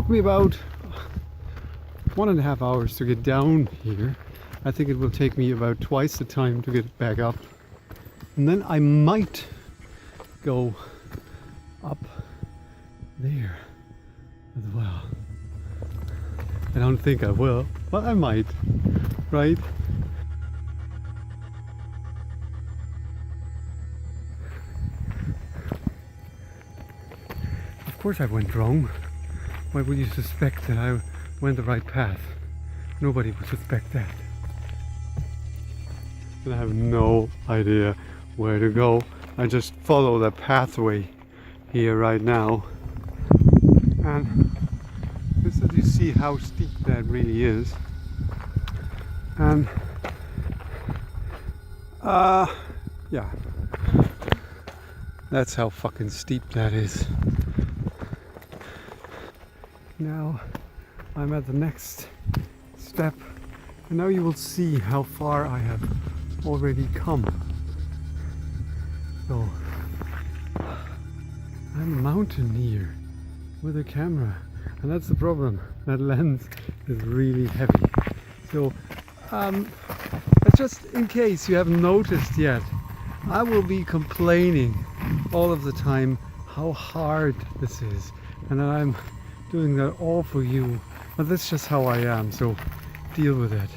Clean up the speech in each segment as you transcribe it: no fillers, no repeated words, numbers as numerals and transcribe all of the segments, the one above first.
took me about 1.5 hours to get down here. I think it will take me about twice the time to get back up. And then I might go up there as well. I don't think I will, but I might, right? Of course I went wrong. Why would you suspect that I went the right path? Nobody would suspect that. And I have no idea where to go. I just follow the pathway here right now. And just so you see how steep that really is. And yeah. That's how fucking steep that is. Now I'm at the next step, and now you will see how far I have already come. So I'm a mountaineer with a camera, and that's the problem. That lens is really heavy. So just in case you haven't noticed yet, I will be complaining all of the time how hard this is, and that I'm doing that all for you, but that's just how I am, so deal with it,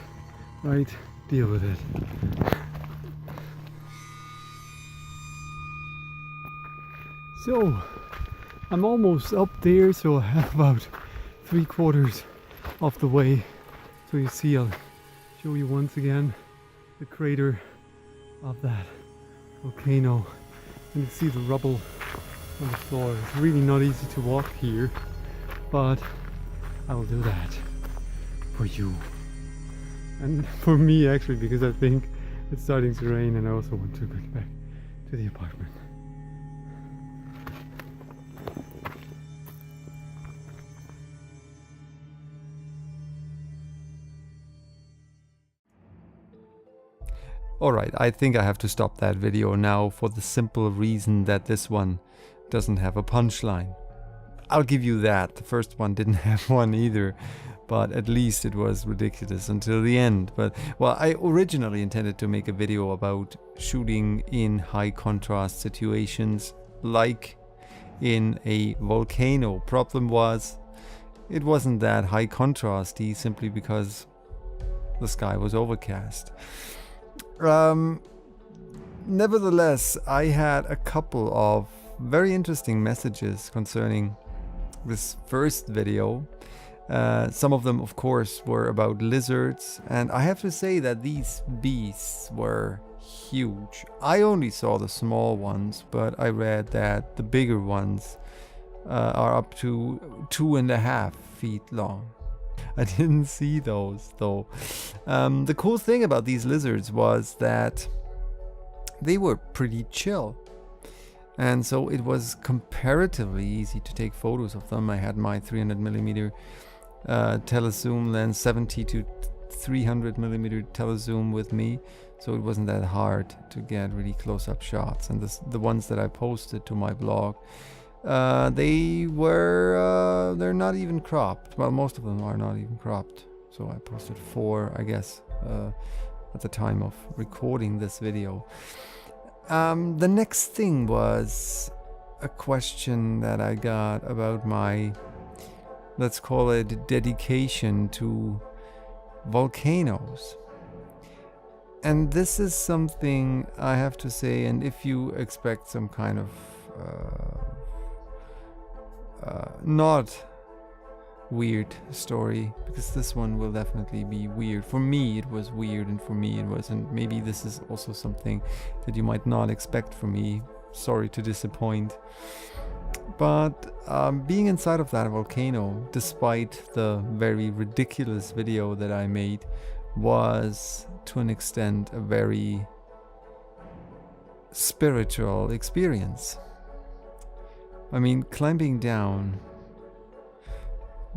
right? Deal with it. So I'm almost up there, so I have about 3/4 of the way. So you see, I'll show you once again the crater of that volcano, and you see the rubble on the floor. It's really not easy to walk here, but I will do that for you and for me, actually, because I think it's starting to rain and I also want to get back to the apartment. Alright, I think I have to stop that video now for the simple reason that this one doesn't have a punchline. I'll give you that. The first one didn't have one either, but at least it was ridiculous until the end. But well, I originally intended to make a video about shooting in high contrast situations, like in a volcano. Problem was, it wasn't that high contrasty simply because the sky was overcast. Nevertheless, I had a couple of very interesting messages concerning this first video. Some of them, of course, were about lizards, and I have to say that these beasts were huge. I only saw the small ones, but I read that the bigger ones are up to 2.5 feet long. I didn't see those though. The cool thing about these lizards was that they were pretty chill. And so it was comparatively easy to take photos of them. I had my 300mm telezoom lens, 70 to 300mm telezoom with me, so it wasn't that hard to get really close-up shots. And the ones that I posted to my blog, they're not even cropped. Well, most of them are not even cropped. So I posted 4, I guess, at the time of recording this video. The next thing was a question that I got about my, let's call it, dedication to volcanoes. And this is something I have to say, and if you expect some kind of not weird story, because this one will definitely be weird. For me it was weird, and for me it wasn't. Maybe this is also something that you might not expect from me. Sorry to disappoint. But being inside of that volcano, despite the very ridiculous video that I made, was to an extent a very spiritual experience. I mean, climbing down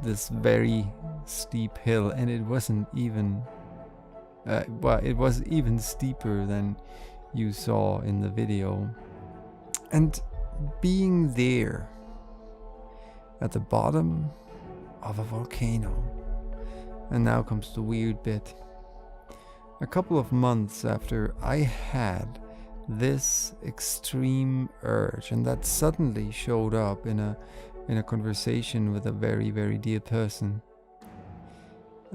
this very steep hill, and it wasn't even well, it was even steeper than you saw in the video, and being there at the bottom of a volcano. And now comes the weird bit. A couple of months after I had this extreme urge, and that suddenly showed up in a conversation with a very, very dear person.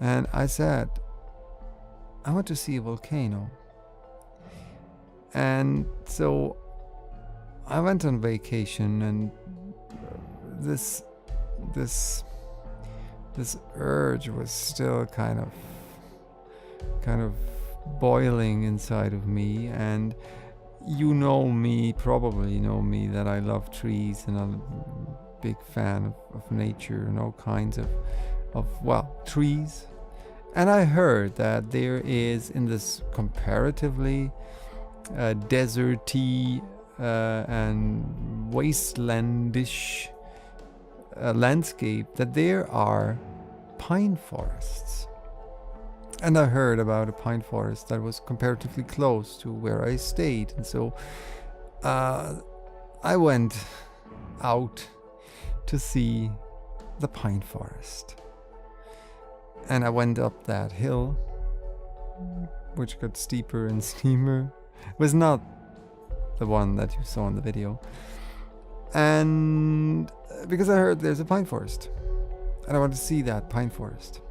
And I said, I want to see a volcano. And so I went on vacation, and this urge was still kind of boiling inside of me. And you know me, probably know me, that I love trees, and I'm a big fan of nature and all kinds of trees. And I heard that there is, in this comparatively deserty and wastelandish landscape, that there are pine forests. And I heard about a pine forest that was comparatively close to where I stayed. And so I went out to see the pine forest. And I went up that hill, which got steeper and steeper. It was not the one that you saw in the video. And because I heard there's a pine forest, and I wanted to see that pine forest.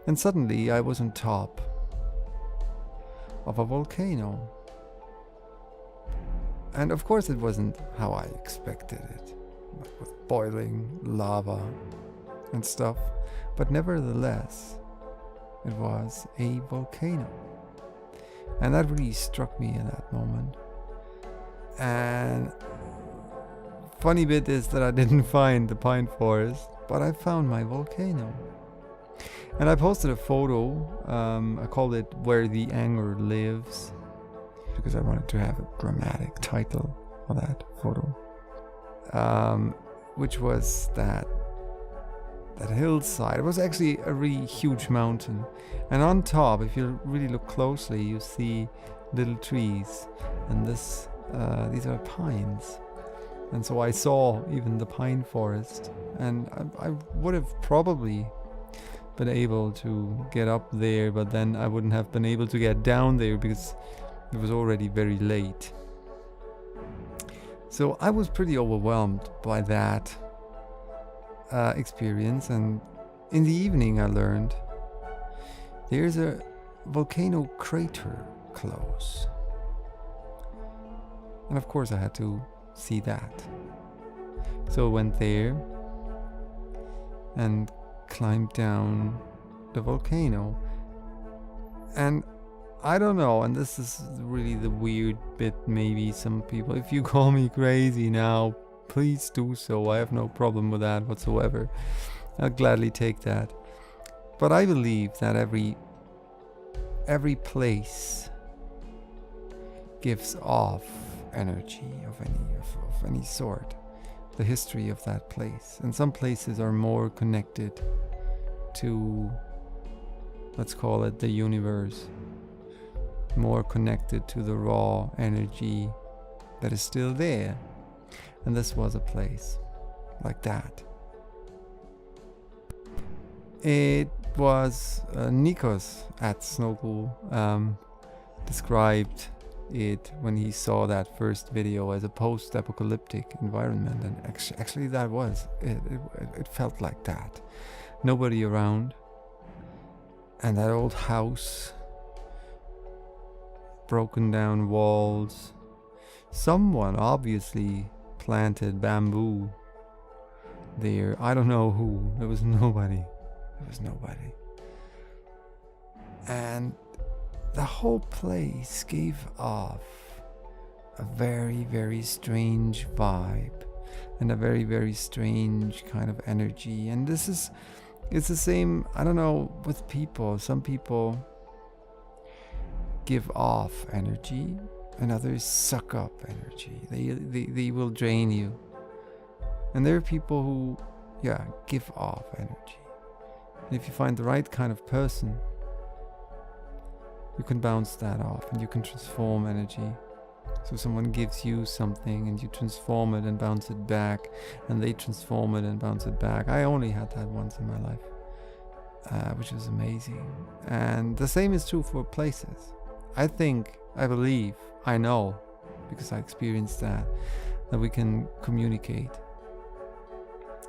And suddenly I was on top of a volcano. And of course it wasn't how I expected it, with boiling lava and stuff. But nevertheless, it was a volcano. And that really struck me in that moment. And funny bit is that I didn't find the pine forest, but I found my volcano. And I posted a photo. I called it "Where the Anger Lives," because I wanted to have a dramatic title for that photo, which was that hillside. It was actually a really huge mountain, and on top, if you really look closely, you see little trees, and these are pines. And so I saw even the pine forest, and I would have probably been able to get up there, but then I wouldn't have been able to get down there because it was already very late. So I was pretty overwhelmed by that experience. And in the evening I learned there's a volcano crater close, and of course I had to see that. So I went there and climbed down the volcano. And I don't know, and this is really the weird bit, maybe some people, if you call me crazy now, please do so. I have no problem with that whatsoever. I'll gladly take that. But I believe that every place gives off energy of any sort, the history of that place. And some places are more connected to, let's call it, the universe, more connected to the raw energy that is still there. And this was a place like that. It was Nikos at Snowpool described it when he saw that first video as a post-apocalyptic environment, and actually that was it. It felt like that. Nobody around, and that old house, broken down walls. Someone obviously planted bamboo there. I don't know who. There was nobody. And the whole place gave off a very, very strange vibe and a very, very strange kind of energy. And it's the same, I don't know, with people. Some people give off energy and others suck up energy. They will drain you. And there are people who, give off energy. And if you find the right kind of person, you can bounce that off and you can transform energy. So someone gives you something and you transform it and bounce it back, and they transform it and bounce it back. I only had that once in my life, which was amazing. And the same is true for places. I think, I believe, I know, because I experienced that we can communicate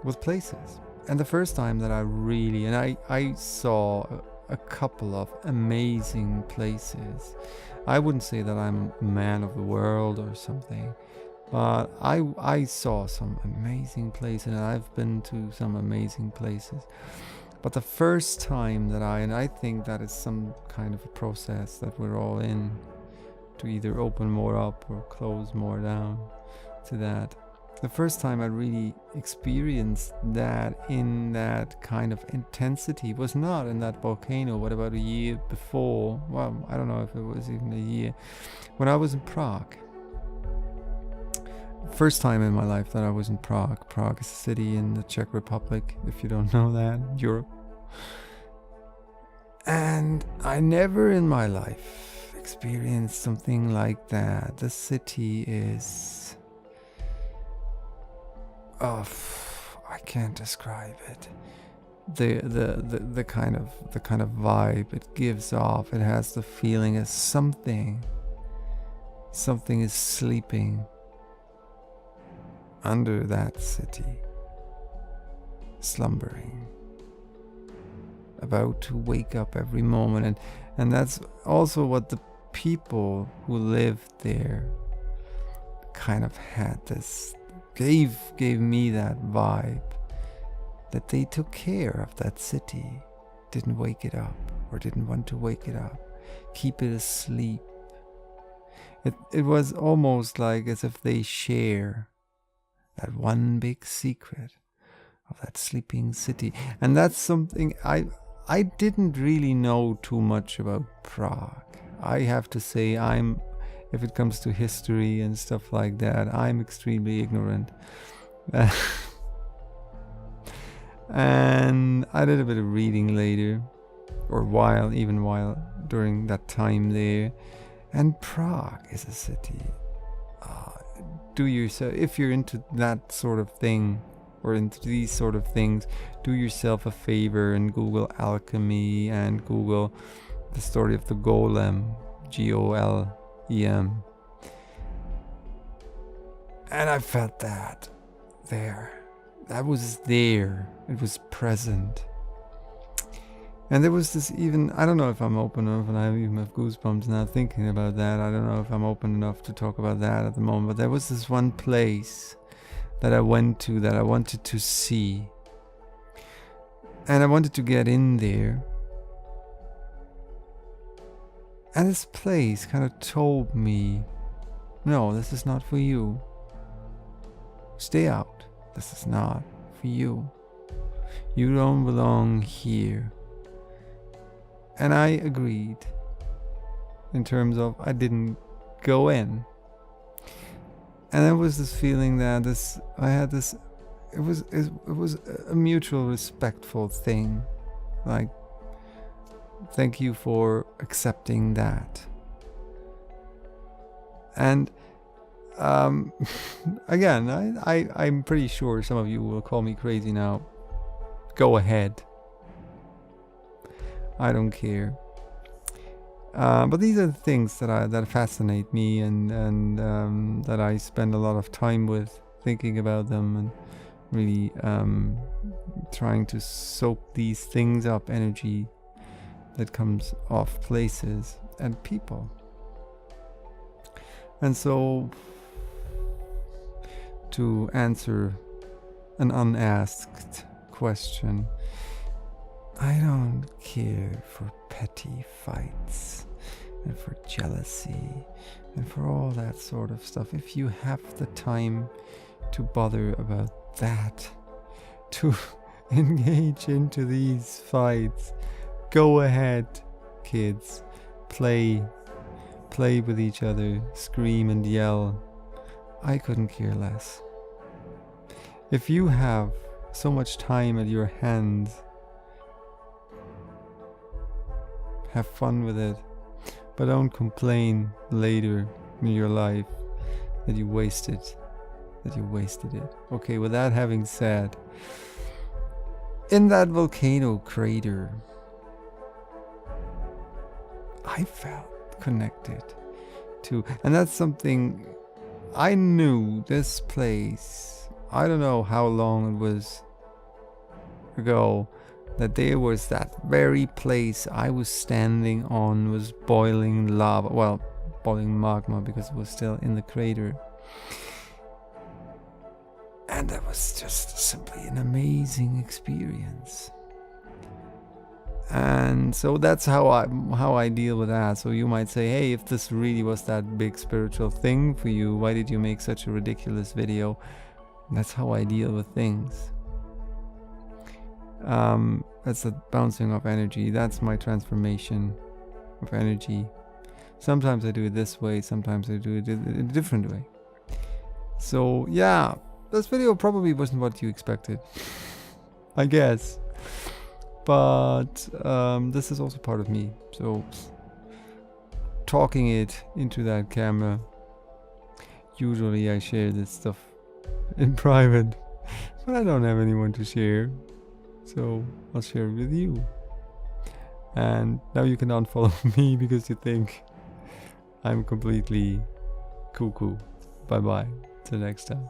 with places. And the first time that I really, and I saw a couple of amazing places. I wouldn't say that I'm a man of the world or something, but I saw some amazing places, and I've been to some amazing places. But the first time that and I think that is some kind of a process that we're all in, to either open more up or close more down to that. The first time I really experienced that in that kind of intensity was not in that volcano, but about a year before. Well, I don't know if it was even a year. When I was in Prague. First time in my life that I was in Prague. Prague is a city in the Czech Republic, if you don't know that, Europe. And I never in my life experienced something like that. The city is... I can't describe it. The kind of vibe it gives off. It has the feeling as something is sleeping under that city, slumbering, about to wake up every moment. And that's also what the people who lived there kind of had this, gave me that vibe, that they took care of that city, didn't wake it up, or didn't want to wake it up, keep it asleep. It was almost like as if they share that one big secret of that sleeping city. And that's something I didn't really know too much about Prague. I have to say, if it comes to history and stuff like that, I'm extremely ignorant. And I did a bit of reading later, or even while during that time there. And Prague is a city. If you're into that sort of thing, or into these sort of things, do yourself a favor and Google alchemy and Google the story of the golem, Golem. And I felt that there. That was there. It was present. And there was this even, I don't know if I'm open enough, and I even have goosebumps now thinking about that. I don't know if I'm open enough to talk about that at the moment, but there was this one place that I went to that I wanted to see. And I wanted to get in there. And this place kind of told me, no, this is not for you. Stay out. This is not for you. You don't belong here. And I agreed, in terms of I didn't go in. And there was this feeling that it was a mutual respectful thing. Like, thank you for accepting that. And again, I'm pretty sure some of you will call me crazy now. Go ahead. I don't care. But these are the things that fascinate me, and that I spend a lot of time with, thinking about them, and really trying to soak these things up, energy that comes off places and people. And so, to answer an unasked question, I don't care for petty fights and for jealousy and for all that sort of stuff. If you have the time to bother about that, to engage into these fights, go ahead, kids. Play with each other, scream and yell. I couldn't care less. If you have so much time at your hands, have fun with it, but don't complain later in your life that you wasted it. Okay, with that having said, in that volcano crater, I felt connected to, and that's something I knew. This place, I don't know how long it was ago, that there was that very place I was standing on was boiling lava, well, boiling magma, because it was still in the crater. And that was just simply an amazing experience. And so that's how I deal with that. So you might say, hey, if this really was that big spiritual thing for you, why did you make such a ridiculous video? That's how I deal with things. That's the bouncing of energy. That's my transformation of energy. Sometimes I do it this way, sometimes I do it in a different way. So yeah, this video probably wasn't what you expected, I guess. But this is also part of me. So talking it into that camera, usually I share this stuff in private, but I don't have anyone to share. So I'll share it with you. And now you can unfollow me because you think I'm completely cuckoo. Bye bye. Till next time.